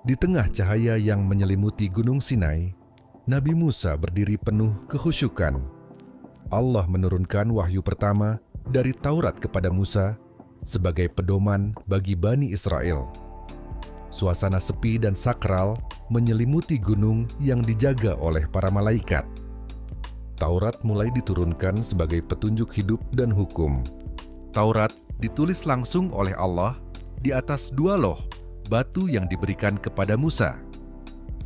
Di tengah cahaya yang menyelimuti Gunung Sinai, Nabi Musa berdiri penuh kekhusyukan. Allah menurunkan wahyu pertama dari Taurat kepada Musa sebagai pedoman bagi Bani Israel. Suasana sepi dan sakral menyelimuti gunung yang dijaga oleh para malaikat. Taurat mulai diturunkan sebagai petunjuk hidup dan hukum. Taurat ditulis langsung oleh Allah di atas 2 loh batu yang diberikan kepada Musa.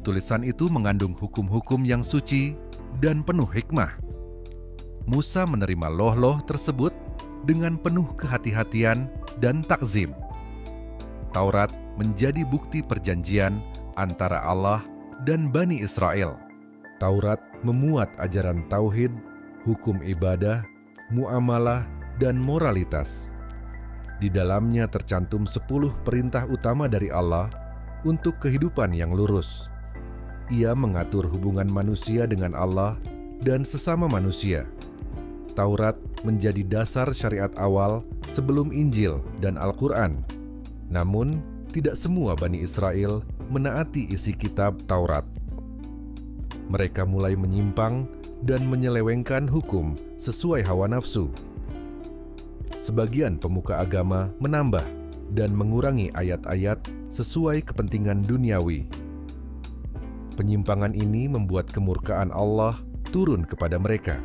Tulisan itu mengandung hukum-hukum yang suci dan penuh hikmah. Musa menerima loh-loh tersebut dengan penuh kehati-hatian dan takzim. Taurat menjadi bukti perjanjian antara Allah dan Bani Israel. Taurat memuat ajaran tauhid, hukum ibadah, muamalah, dan moralitas. Di dalamnya tercantum 10 perintah utama dari Allah untuk kehidupan yang lurus. Ia mengatur hubungan manusia dengan Allah dan sesama manusia. Taurat menjadi dasar syariat awal sebelum Injil dan Al-Quran. Namun, tidak semua Bani Israel menaati isi kitab Taurat. Mereka mulai menyimpang dan menyelewengkan hukum sesuai hawa nafsu. Sebagian pemuka agama menambah dan mengurangi ayat-ayat sesuai kepentingan duniawi. Penyimpangan ini membuat kemurkaan Allah turun kepada mereka.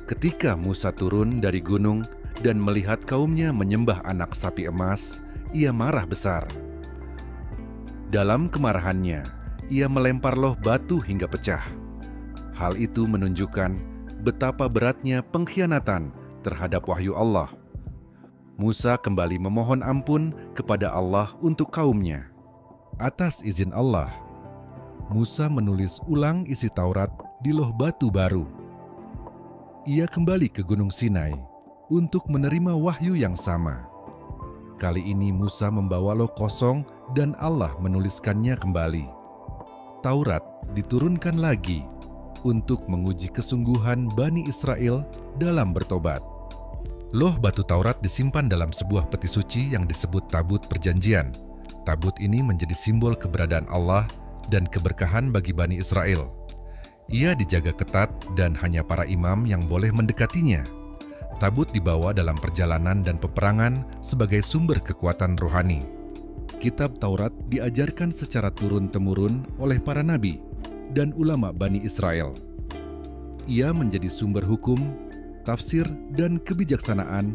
Ketika Musa turun dari gunung dan melihat kaumnya menyembah anak sapi emas, ia marah besar. Dalam kemarahannya, ia melempar loh batu hingga pecah. Hal itu menunjukkan betapa beratnya pengkhianatan terhadap wahyu Allah. Musa kembali memohon ampun kepada Allah untuk kaumnya. Atas izin Allah, Musa menulis ulang isi Taurat di loh batu baru. Ia kembali ke Gunung Sinai untuk menerima wahyu yang sama. Kali ini Musa membawa loh kosong dan Allah menuliskannya kembali. Taurat diturunkan lagi untuk menguji kesungguhan Bani Israel dalam bertobat. Loh batu Taurat disimpan dalam sebuah peti suci yang disebut Tabut Perjanjian. Tabut ini menjadi simbol keberadaan Allah dan keberkahan bagi Bani Israel. Ia dijaga ketat dan hanya para imam yang boleh mendekatinya. Tabut dibawa dalam perjalanan dan peperangan sebagai sumber kekuatan rohani. Kitab Taurat diajarkan secara turun-temurun oleh para nabi dan ulama Bani Israel. Ia menjadi sumber hukum, tafsir, dan kebijaksanaan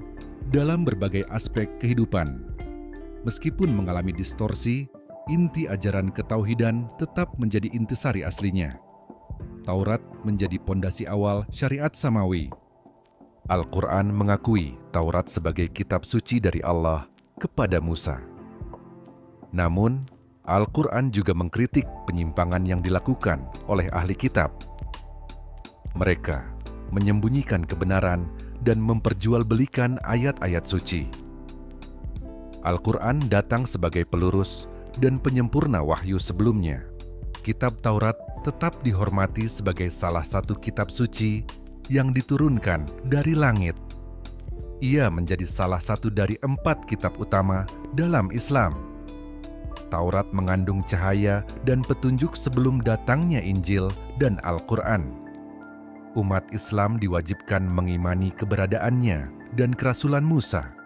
dalam berbagai aspek kehidupan. Meskipun mengalami distorsi, inti ajaran ketauhidan tetap menjadi intisari aslinya. Taurat menjadi pondasi awal syariat samawi. Al-Quran mengakui Taurat sebagai kitab suci dari Allah kepada Musa. Namun, Al-Quran juga mengkritik penyimpangan yang dilakukan oleh ahli kitab. Mereka menyembunyikan kebenaran dan memperjualbelikan ayat-ayat suci. Al-Quran datang sebagai pelurus dan penyempurna wahyu sebelumnya. Kitab Taurat tetap dihormati sebagai salah satu kitab suci yang diturunkan dari langit. Ia menjadi salah satu dari 4 kitab utama dalam Islam. Taurat mengandung cahaya dan petunjuk sebelum datangnya Injil dan Al-Quran. Umat Islam diwajibkan mengimani keberadaannya dan kerasulan Musa.